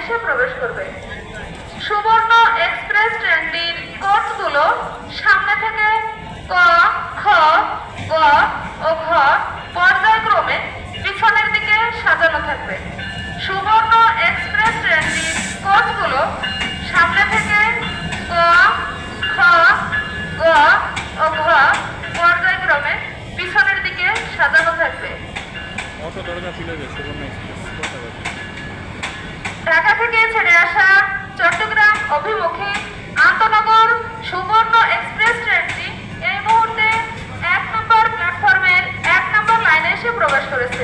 এসে প্রবেশ করবে। সুবর্ণ এক্সপ্রেস ট্রেনটির কোচগুলো সামনে থেকে ক, খ, গ ও ঘ পর্যায়ক্রমে পিছনের দিকে সাজানো থাকবে। সুবর্ণ এক্সপ্রেস ট্রেনটির কোচগুলো সামনে থেকে ক, খ, গ ও ঘ পর্যায়ক্রমে পিছনের দিকে সাজানো থাকবে। ঢাকা থেকে ছেড়ে আসা চট্টগ্রাম অভিমুখী আন্তনগর সুবর্ণ এক্সপ্রেস ট্রেনটি এই মুহূর্তে 1 নম্বর প্ল্যাটফর্মের 1 নম্বর লাইনে এসে প্রবেশ করেছে।